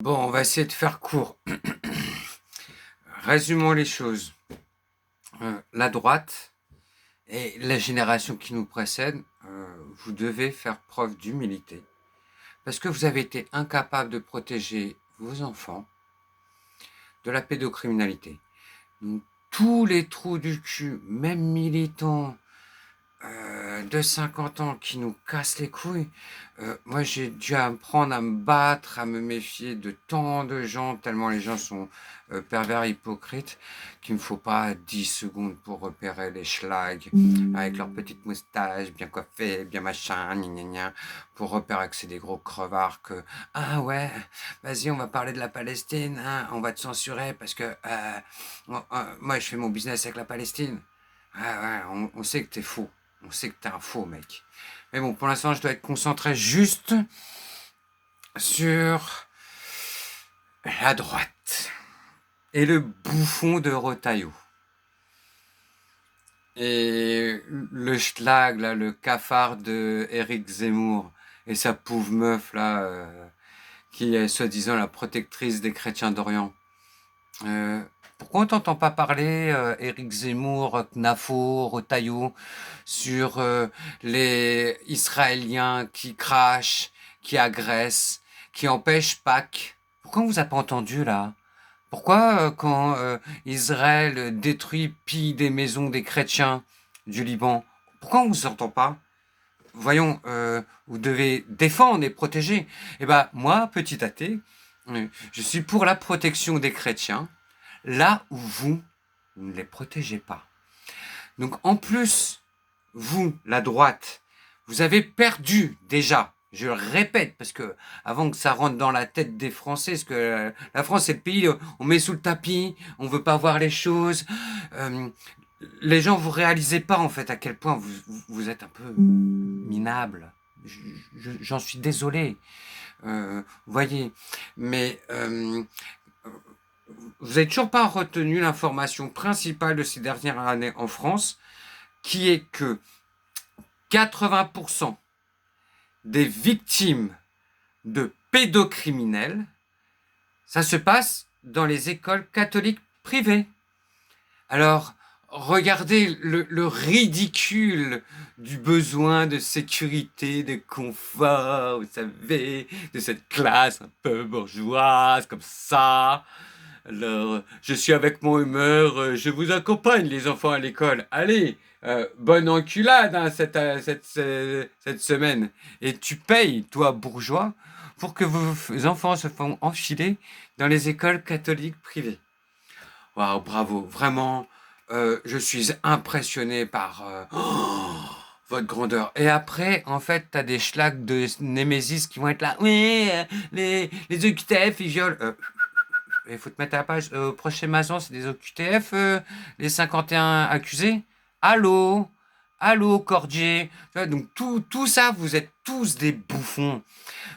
Bon, on va essayer de faire court. Résumons les choses. La droite et la génération qui nous précède, vous devez faire preuve d'humilité. Parce que vous avez été incapable de protéger vos enfants de la pédocriminalité. Donc, tous les trous du cul, même militants, de 50 ans qui nous cassent les couilles. Moi, j'ai dû apprendre à me battre, à me méfier de tant de gens, tellement les gens sont pervers, hypocrites, qu'il ne me faut pas 10 secondes pour repérer les schlags avec leurs petites moustaches, bien coiffées, bien machin, gna gna gna, pour repérer que c'est des gros crevards que « Ah ouais, vas-y, on va parler de la Palestine, hein, on va te censurer parce que moi, je fais mon business avec la Palestine. » Ah ouais, on sait que t'es faux. On sait que t'es un faux mec. Mais bon, pour l'instant, je dois être concentré juste sur la droite et le bouffon de Retailleau. Et le schlag, là, le cafard de Éric Zemmour et sa pauvre meuf, là, qui est soi-disant la protectrice des chrétiens d'Orient. Pourquoi on t'entend pas parler, Éric Zemmour, Knafo, Retailleau, sur les Israéliens qui crachent, qui agressent, qui empêchent Pâques? Pourquoi on vous a pas entendu là? Pourquoi quand Israël détruit, pille des maisons des chrétiens du Liban, pourquoi on vous entend pas? Voyons, vous devez défendre et protéger. Eh ben moi, petit athée, je suis pour la protection des chrétiens, là où vous ne les protégez pas. Donc en plus, vous, la droite, vous avez perdu déjà, je le répète, parce que avant que ça rentre dans la tête des Français, parce que la France c'est le pays, on met sous le tapis, on veut pas voir les choses. Les gens, vous réalisez pas en fait à quel point vous êtes un peu minable. J'en suis désolé. Voyez, mais vous n'avez toujours pas retenu l'information principale de ces dernières années en France, qui est que 80% des victimes de pédocriminels, ça se passe dans les écoles catholiques privées. Alors, regardez le ridicule du besoin de sécurité, de confort, vous savez, de cette classe un peu bourgeoise, comme ça. Alors, je suis avec mon humeur, je vous accompagne les enfants à l'école. Allez, bonne enculade hein, cette semaine. Et tu payes, toi bourgeois, pour que vos enfants se font enfiler dans les écoles catholiques privées. Waouh, bravo, vraiment, je suis impressionné par votre grandeur. Et après, en fait, t'as des schlags de Némésis qui vont être là. Oui, les OQTF, ils violent. Il faut te mettre à la page. Au prochain maçon, c'est des OQTF, les 51 accusés. Allô? Allô, Cordier? Donc, tout ça, vous êtes tous des bouffons.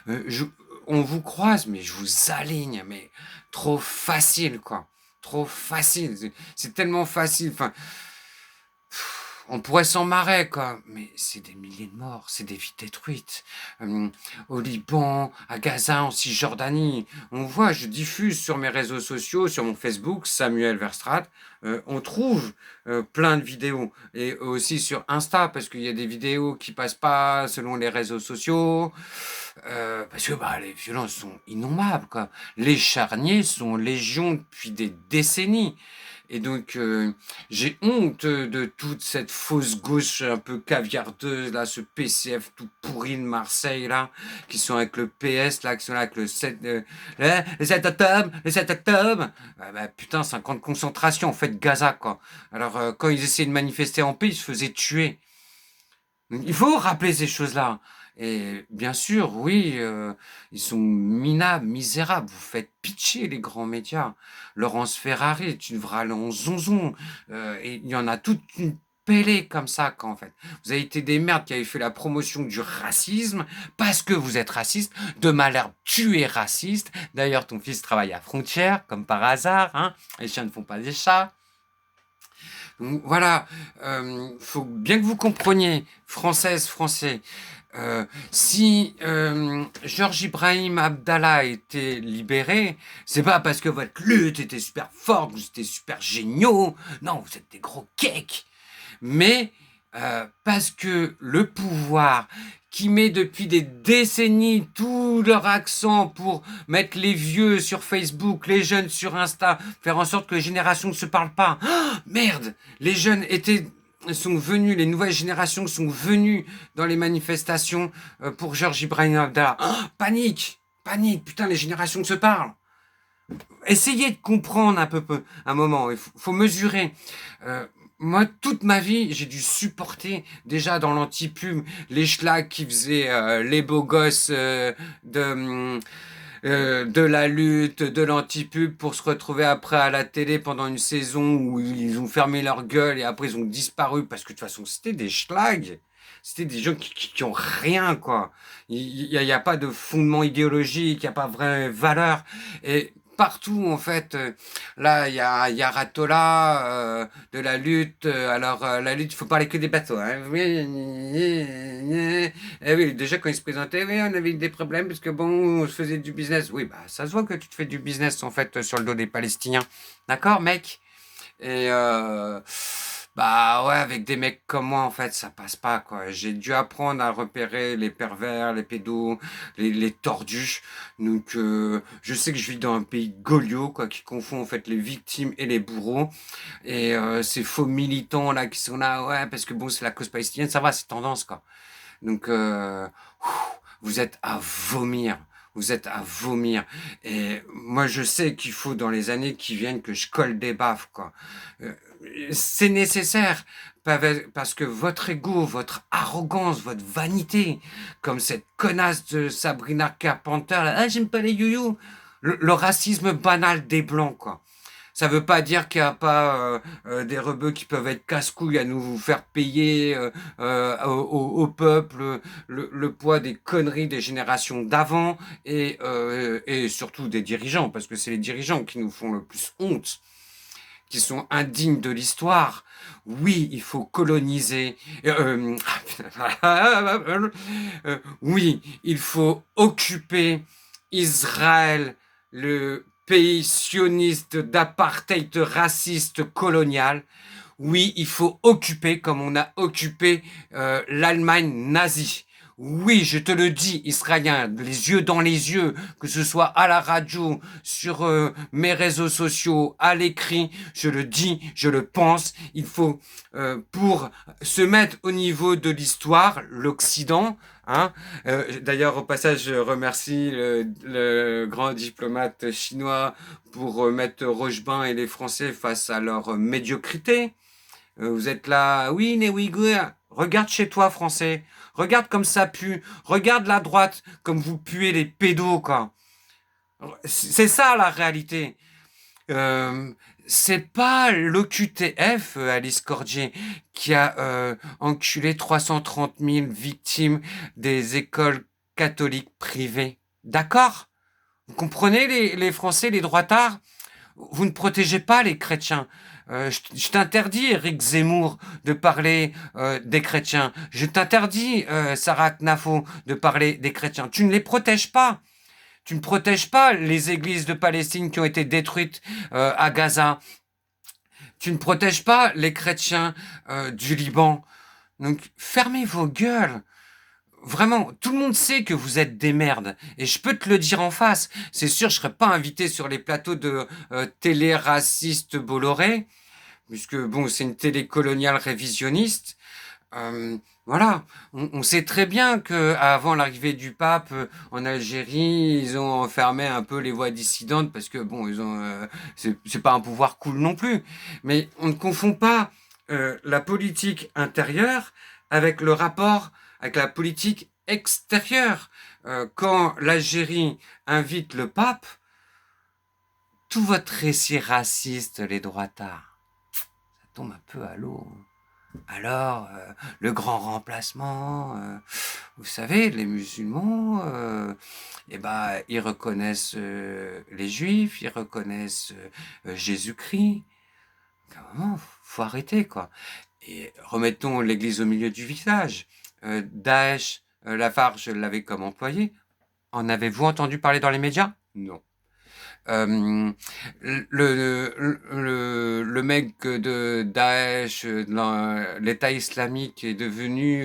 Je, on vous croise, mais je vous aligne, mais trop facile, quoi. Trop facile. C'est tellement facile. Enfin, on pourrait s'en marrer, quoi. Mais c'est des milliers de morts, c'est des vies détruites. Au Liban, à Gaza, en Cisjordanie. On voit, je diffuse sur mes réseaux sociaux, sur mon Facebook, Samuel Verstraete, on trouve plein de vidéos. Et aussi sur Insta, parce qu'il y a des vidéos qui passent pas selon les réseaux sociaux. Parce que les violences sont innommables, quoi. Les charniers sont légion depuis des décennies. Et donc, j'ai honte de toute cette fausse gauche un peu caviardeuse, là, ce PCF tout pourri de Marseille, là, qui sont avec le PS, là, qui sont là avec le 7, le 7 octobre, le 7 octobre. Putain, 5 ans de concentration, en fait, Gaza, quoi. Alors, quand ils essayaient de manifester en paix, ils se faisaient tuer. Donc, il faut rappeler ces choses-là. Et bien sûr, oui, ils sont minables, misérables. Vous faites pitcher les grands médias. Laurence Ferrari est une vraie en zonzon. Et il y en a toute une pellée comme ça, quand en fait. Vous avez été des merdes qui avaient fait la promotion du racisme parce que vous êtes raciste. De Malherbe, tu es raciste. D'ailleurs, ton fils travaille à Frontières, comme par hasard. Hein. Les chiens ne font pas des chats. Donc voilà, faut bien que vous compreniez, Françaises, Français, Si Georges Ibrahim Abdallah a été libéré, c'est pas parce que votre lutte était super forte, vous étiez super géniaux. Non, vous êtes des gros cakes. Mais parce que le pouvoir qui met depuis des décennies tout leur accent pour mettre les vieux sur Facebook, les jeunes sur Insta, faire en sorte que les générations ne se parlent pas. Oh, merde, les jeunes sont venus, les nouvelles générations sont venues dans les manifestations pour Georges Ibrahim Abdallah. Oh, panique, panique, putain, les générations se parlent. Essayez de comprendre un peu, un moment, il faut mesurer. Euh, Moi, toute ma vie, j'ai dû supporter déjà dans l'anti-pub les schlags qui faisaient les beaux gosses de la lutte, de l'anti-pub pour se retrouver après à la télé pendant une saison où ils ont fermé leur gueule et après ils ont disparu parce que de toute façon c'était des schlags. C'était des gens qui ont rien, quoi. Il y a pas de fondement idéologique, il n'y a pas de vraie valeur. Et partout, en fait, là, il y a Ratola, de la lutte. Alors, la lutte, il faut parler que des bateaux. Hein. Eh oui, déjà, quand il se présentait, oui, on avait eu des problèmes parce que, bon, on se faisait du business. Oui, bah, ça se voit que tu te fais du business, en fait, sur le dos des Palestiniens. D'accord, mec? Et bah ouais, avec des mecs comme moi, en fait, ça passe pas, quoi. J'ai dû apprendre à repérer les pervers, les pédos, les tordus. Donc, je sais que je vis dans un pays gauliot, quoi, qui confond, en fait, les victimes et les bourreaux. Et ces faux militants, là, qui sont là, ouais, parce que bon, c'est la cause palestinienne, ça va, c'est tendance, quoi. Donc, vous êtes à vomir. Vous êtes à vomir. Et moi, je sais qu'il faut, dans les années qui viennent, que je colle des baffes, quoi. Euh, c'est nécessaire. Parce que votre ego, votre arrogance, votre vanité, comme cette connasse de Sabrina Carpenter, là, ah, j'aime pas les youyou. Le racisme banal des blancs, quoi. Ça veut pas dire qu'il n'y a pas des rebeux qui peuvent être casse-couilles à nous faire payer au peuple le poids des conneries des générations d'avant et surtout des dirigeants, parce que c'est les dirigeants qui nous font le plus honte, qui sont indignes de l'histoire. Oui, il faut coloniser. Oui, il faut occuper Israël, le pays sioniste d'apartheid raciste colonial. Oui, il faut occuper comme on a occupé l'Allemagne nazie. Oui, je te le dis, Israélien, les yeux dans les yeux, que ce soit à la radio, sur mes réseaux sociaux, à l'écrit, je le dis, je le pense, il faut, pour se mettre au niveau de l'histoire, l'Occident, hein, d'ailleurs, au passage, je remercie le grand diplomate chinois pour mettre Rochebin et les Français face à leur médiocrité. Vous êtes là, oui, les Ouïghours, regarde chez toi, Français. Regarde comme ça pue. Regarde la droite, comme vous puez les pédos, quoi. C'est ça la réalité. Euh, c'est pas l'OQTF, Alice Cordier, qui a enculé 330 000 victimes des écoles catholiques privées. D'accord? Vous comprenez les Français, les droitards? Vous ne protégez pas les chrétiens. Je t'interdis, Éric Zemmour, de parler des chrétiens. Je t'interdis, Sarah Knafo, de parler des chrétiens. Tu ne les protèges pas. Tu ne protèges pas les églises de Palestine qui ont été détruites à Gaza. Tu ne protèges pas les chrétiens du Liban. Donc, fermez vos gueules. Vraiment, tout le monde sait que vous êtes des merdes. Et je peux te le dire en face. C'est sûr, je serais pas invité sur les plateaux de télé raciste Bolloré, puisque bon, c'est une télé coloniale révisionniste. Euh, voilà, on sait très bien que avant l'arrivée du pape en Algérie, ils ont enfermé un peu les voix dissidentes parce que bon, ils ont, c'est pas un pouvoir cool non plus. Mais on ne confond pas la politique intérieure avec le rapport avec la politique extérieure. Quand l'Algérie invite le pape, tout votre récit raciste, les droitards, ça tombe un peu à l'eau. Alors, le grand remplacement, vous savez, les musulmans, eh ben, ils reconnaissent les juifs, ils reconnaissent Jésus-Christ. À un moment, faut arrêter, quoi. Et remettons l'église au milieu du village. Daesh, Lafarge l'avait comme employé. En avez-vous entendu parler dans les médias? Non. Euh, le mec de Daesh, dans l'État islamique, est devenu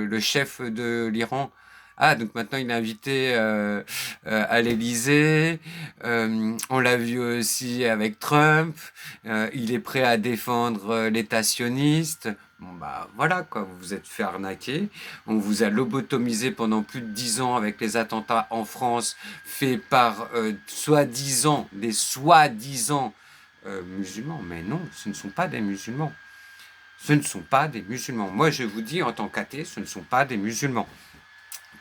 le chef de l'Iran. Ah, donc maintenant il est invité à l'Élysée. On l'a vu aussi avec Trump. Il est prêt à défendre l'État sioniste. Bon, bah voilà, quoi, vous vous êtes fait arnaquer. On vous a lobotomisé pendant plus de 10 ans avec les attentats en France faits par soi-disant, des soi-disant musulmans. Mais non, ce ne sont pas des musulmans. Ce ne sont pas des musulmans. Moi, je vous dis, en tant qu'athée, ce ne sont pas des musulmans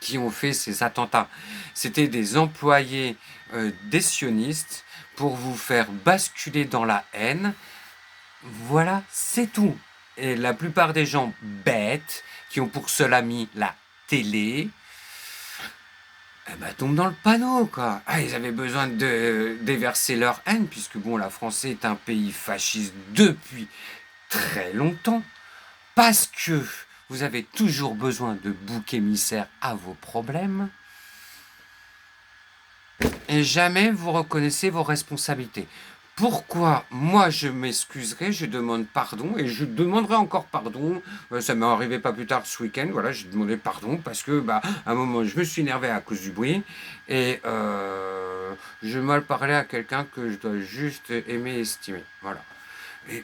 qui ont fait ces attentats. C'était des employés des sionistes pour vous faire basculer dans la haine. Voilà, c'est tout. Et la plupart des gens bêtes, qui ont pour seul ami la télé, eh ben, tombent dans le panneau, quoi. Ah, ils avaient besoin de déverser leur haine, puisque bon, la France est un pays fasciste depuis très longtemps, parce que vous avez toujours besoin de boucs émissaires à vos problèmes, et jamais vous reconnaissez vos responsabilités. Pourquoi moi je m'excuserai, je demande pardon et je demanderai encore pardon. Ça m'est arrivé pas plus tard ce week-end. Voilà, j'ai demandé pardon parce que à un moment je me suis énervé à cause du bruit et je mal parlé à quelqu'un que je dois juste aimer et estimer. Voilà.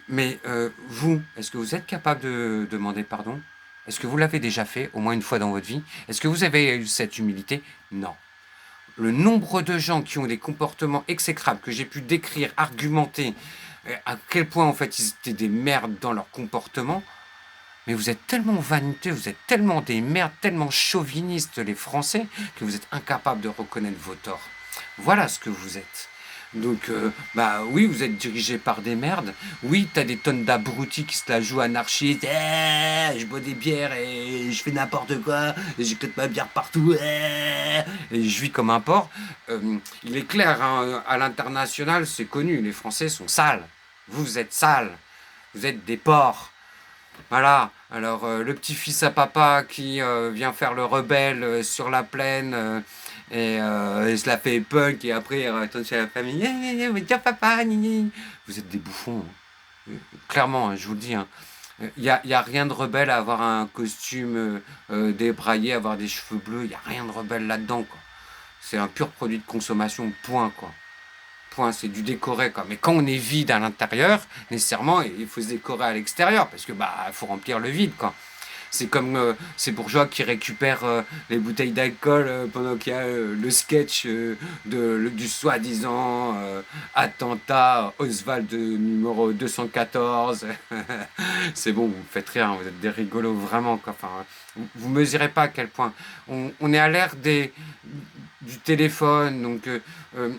Mais vous, est-ce que vous êtes capable de demander pardon? Est-ce que vous l'avez déjà fait au moins une fois dans votre vie? Est-ce que vous avez eu cette humilité? Non. Le nombre de gens qui ont des comportements exécrables que j'ai pu décrire, argumenter, à quel point en fait ils étaient des merdes dans leur comportement, mais vous êtes tellement vaniteux, vous êtes tellement des merdes, tellement chauvinistes les Français, que vous êtes incapables de reconnaître vos torts. Voilà ce que vous êtes. Donc, oui, vous êtes dirigé par des merdes. Oui, t'as des tonnes d'abrutis qui se la jouent anarchistes. Je bois des bières et je fais n'importe quoi. Et j'éclate ma bière partout. Et je vis comme un porc. Il est clair, hein, à l'international, c'est connu. Les Français sont sales. Vous êtes sales. Vous êtes des porcs. Voilà, alors le petit-fils à papa qui vient faire le rebelle sur la plaine et se la fait punk et après il retourne chez la famille. Tiens papa, nini. Vous êtes des bouffons. Clairement, hein, je vous le dis. Hein. Y a rien de rebelle à avoir un costume débraillé, avoir des cheveux bleus. Il n'y a rien de rebelle là-dedans. Quoi. C'est un pur produit de consommation, point. Quoi. Point, c'est du décoré quoi. Mais quand on est vide à l'intérieur, nécessairement, il faut se décorer à l'extérieur parce que faut remplir le vide quoi. C'est comme ces bourgeois qui récupèrent les bouteilles d'alcool pendant qu'il y a le sketch du soi-disant attentat Oswald numéro 214. C'est bon, vous me faites rire, hein, vous êtes des rigolos vraiment quoi. Enfin, vous mesurez pas à quel point on est à l'ère du téléphone, donc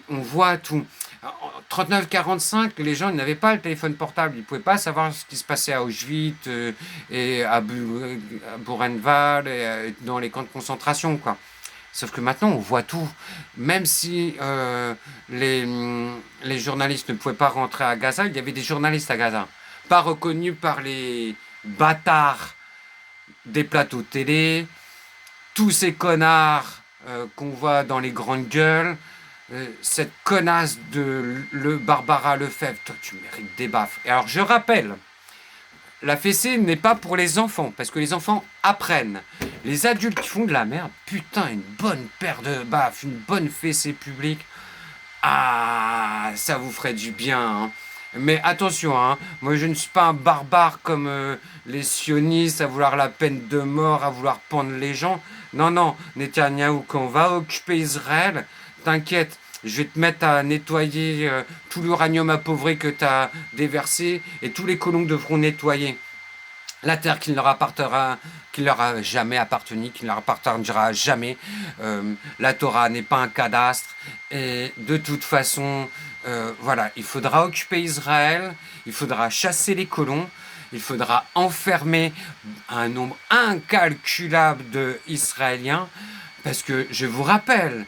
on voit tout. En 39-45, les gens n'avaient pas le téléphone portable, ils ne pouvaient pas savoir ce qui se passait à Auschwitz et à Buchenwald et dans les camps de concentration, quoi. Sauf que maintenant, on voit tout. Même si les journalistes ne pouvaient pas rentrer à Gaza, il y avait des journalistes à Gaza. Pas reconnus par les bâtards des plateaux télé, tous ces connards qu'on voit dans les grandes gueules, cette connasse de Barbara Lefebvre, toi tu mérites des baffes. Et alors je rappelle, la fessée n'est pas pour les enfants, parce que les enfants apprennent. Les adultes qui font de la merde, putain, une bonne paire de baffes, une bonne fessée publique, ah, ça vous ferait du bien, hein. Mais attention, hein, moi je ne suis pas un barbare comme les sionistes à vouloir la peine de mort, à vouloir pendre les gens. Non, non, Netanyahou, quand on va occuper Israël, t'inquiète, je vais te mettre à nettoyer tout l'uranium appauvri que tu as déversé et tous les colons devront nettoyer la terre qui ne leur a jamais appartenu, qui ne leur appartiendra jamais. La Torah n'est pas un cadastre. Et de toute façon, voilà, il faudra occuper Israël, il faudra chasser les colons, il faudra enfermer un nombre incalculable d'Israéliens. Parce que je vous rappelle,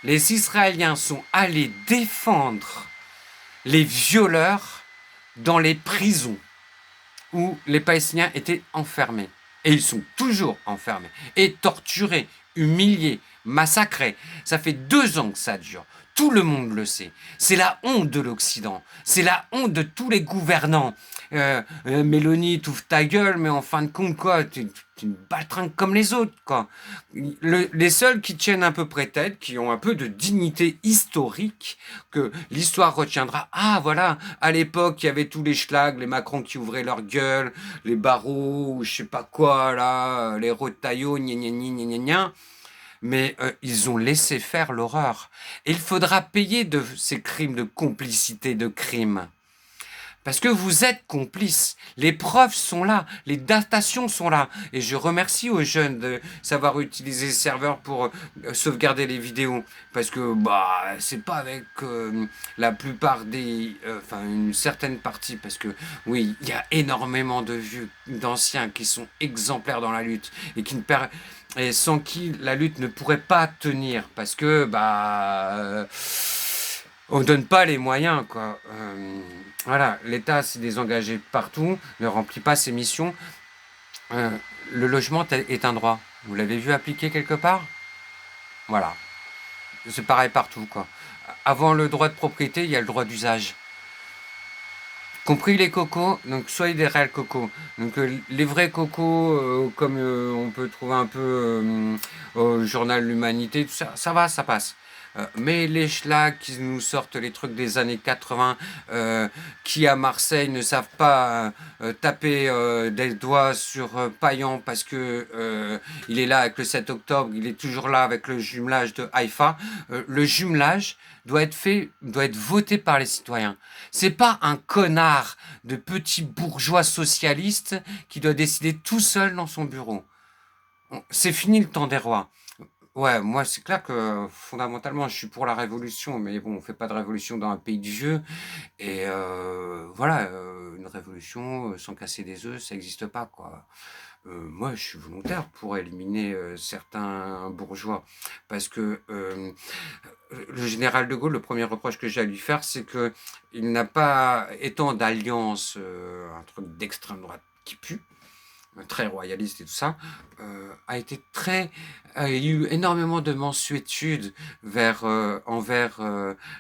les Israéliens sont allés défendre les violeurs dans les prisons où les Palestiniens étaient enfermés. Et ils sont toujours enfermés et torturés, humiliés, massacrés. Ça fait 2 ans que ça dure. Tout le monde le sait. C'est la honte de l'Occident. C'est la honte de tous les gouvernants. Mélanie, t'ouvres ta gueule, mais en fin de compte, quoi, tu une baltringue comme les autres, quoi. Les seuls qui tiennent à peu près tête, qui ont un peu de dignité historique, que l'histoire retiendra. Ah, voilà, à l'époque, il y avait tous les schlags, les Macron qui ouvraient leur gueule, les barreaux, ou je sais pas quoi, là, les Rotaillot, gna gna gna gna gna gna. Mais ils ont laissé faire l'horreur. Et il faudra payer de ces crimes de complicité de crimes. Parce que vous êtes complices. Les preuves sont là. Les datations sont là. Et je remercie aux jeunes de savoir utiliser le serveur pour sauvegarder les vidéos. Parce que bah c'est pas avec la plupart des... Enfin une certaine partie. Parce que oui, il y a énormément de vieux, d'anciens qui sont exemplaires dans la lutte. Et sans qui la lutte ne pourrait pas tenir. Parce que bah... on donne pas les moyens, quoi. Voilà, l'État s'est désengagé partout, ne remplit pas ses missions. Euh, le logement est un droit. Vous l'avez vu appliqué quelque part? Voilà. C'est pareil partout, quoi. Avant le droit de propriété, il y a le droit d'usage. Compris les cocos, donc soyez des réels cocos. Donc les vrais cocos, comme on peut trouver un peu au journal L'Humanité, tout ça, ça va, ça passe. Mais les schlags qui nous sortent les trucs des années 80, qui à Marseille ne savent pas taper des doigts sur Payan parce que il est là avec le 7 octobre, il est toujours là avec le jumelage de Haïfa. Le jumelage doit être voté par les citoyens. C'est pas un connard de petit bourgeois socialiste qui doit décider tout seul dans son bureau. C'est fini le temps des rois. Ouais, moi c'est clair que fondamentalement je suis pour la révolution, mais bon, on fait pas de révolution dans un pays du vieux. Et voilà, une révolution sans casser des œufs, ça n'existe pas, quoi. Moi, je suis volontaire pour éliminer certains bourgeois, parce que le général de Gaulle, le premier reproche que j'ai à lui faire, c'est que il n'a pas, étant d'alliance, un truc d'extrême droite qui pue, très royaliste et tout ça, a eu énormément de mansuétude envers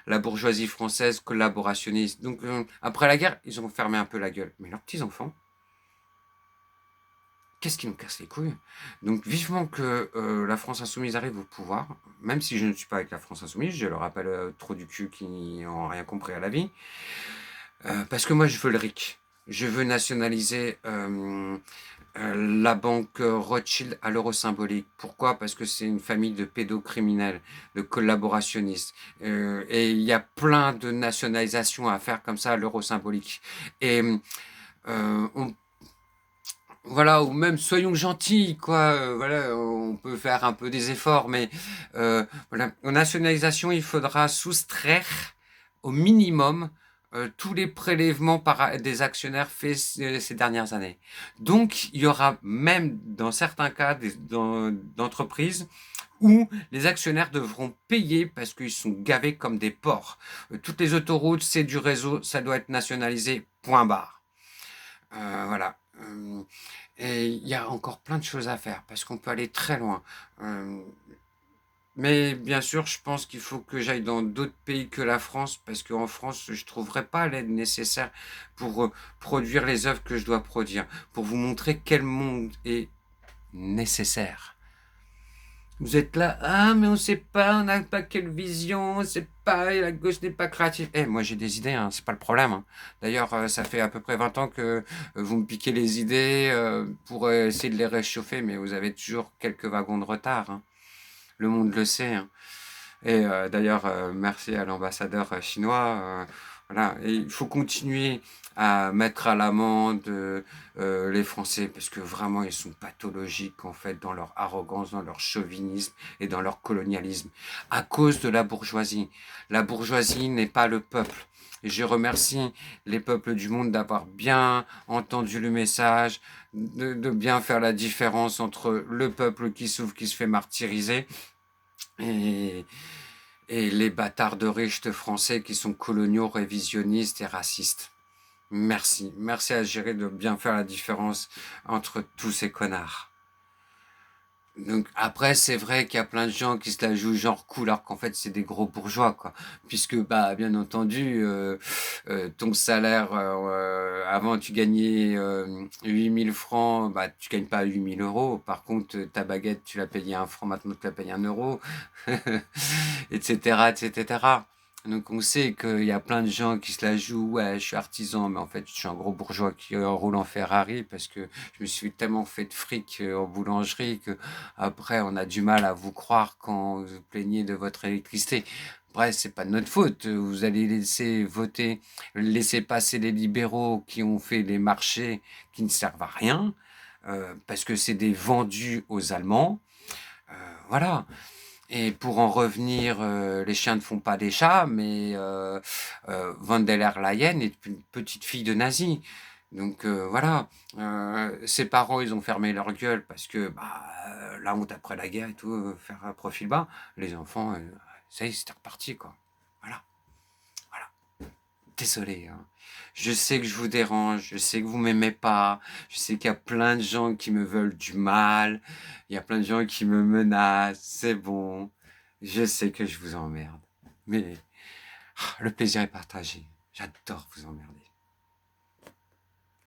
la bourgeoisie française collaborationniste. Donc après la guerre, ils ont fermé un peu la gueule. Mais leurs petits-enfants, qu'est-ce qui nous casse les couilles? Donc vivement que la France Insoumise arrive au pouvoir, même si je ne suis pas avec la France Insoumise, je le rappelle trop du cul qui n'ont rien compris à la vie, parce que moi je veux le RIC. Je veux nationaliser la banque Rothschild à l'euro symbolique. Pourquoi? Parce que c'est une famille de pédocriminels, de collaborationnistes. Et il y a plein de nationalisations à faire comme ça à l'euro symbolique. Et voilà, ou même soyons gentils, quoi. Voilà, on peut faire un peu des efforts, mais voilà, en nationalisation, il faudra soustraire au minimum tous les prélèvements par des actionnaires faits ces dernières années. Donc, il y aura même dans certains cas d'entreprises où les actionnaires devront payer parce qu'ils sont gavés comme des porcs. Toutes les autoroutes, c'est du réseau, ça doit être nationalisé, point barre. Voilà. Et il y a encore plein de choses à faire parce qu'on peut aller très loin. Mais bien sûr, je pense qu'il faut que j'aille dans d'autres pays que la France parce qu'en France, je ne trouverai pas l'aide nécessaire pour produire les œuvres que je dois produire, pour vous montrer quel monde est nécessaire. Vous êtes là, ah mais on sait pas, on n'a pas quelle vision, on sait pas, la gauche n'est pas créative. Eh, moi j'ai des idées, hein, c'est pas le problème. Hein. D'ailleurs, ça fait à peu près 20 ans que vous me piquez les idées pour essayer de les réchauffer, mais vous avez toujours quelques wagons de retard. Hein. Le monde le sait. Hein. Et d'ailleurs, merci à l'ambassadeur chinois. Voilà, et il faut continuer à mettre à l'amende les Français parce que vraiment ils sont pathologiques en fait dans leur arrogance, dans leur chauvinisme et dans leur colonialisme à cause de la bourgeoisie. La bourgeoisie n'est pas le peuple. Et je remercie les peuples du monde d'avoir bien entendu le message, de bien faire la différence entre le peuple qui souffre, qui se fait martyriser et les bâtards de riches français qui sont coloniaux, révisionnistes et racistes. Merci. Merci à gérer de bien faire la différence entre tous ces connards. Donc après, c'est vrai qu'il y a plein de gens qui se la jouent genre cool, alors qu'en fait, c'est des gros bourgeois, quoi. Puisque, bah, bien entendu, ton salaire, avant, tu gagnais 8 000 francs, bah, tu gagnes pas 8 000 euros. Par contre, ta baguette, tu l'as payée 1 franc, maintenant tu la payes 1 euro, etc., etc. Donc on sait qu'il y a plein de gens qui se la jouent, ouais, je suis artisan, mais en fait, je suis un gros bourgeois qui roule en Ferrari parce que je me suis tellement fait de fric en boulangerie que après, on a du mal à vous croire quand vous vous plaignez de votre électricité. Bref, c'est pas de notre faute. Vous allez laisser voter, laisser passer les libéraux qui ont fait les marchés qui ne servent à rien, parce que c'est des vendus aux Allemands. Voilà. Et pour en revenir, les chiens ne font pas des chats, mais von der Leyen est une petite fille de nazi. Donc voilà, ses parents, ils ont fermé leur gueule parce que bah, la honte après la guerre et tout, faire un profil bas. Les enfants, ça y est, c'était reparti, quoi. Voilà, voilà. Désolé, hein. Je sais que je vous dérange, je sais que vous m'aimez pas, je sais qu'il y a plein de gens qui me veulent du mal, il y a plein de gens qui me menacent, c'est bon. Je sais que je vous emmerde, mais le plaisir est partagé. J'adore vous emmerder.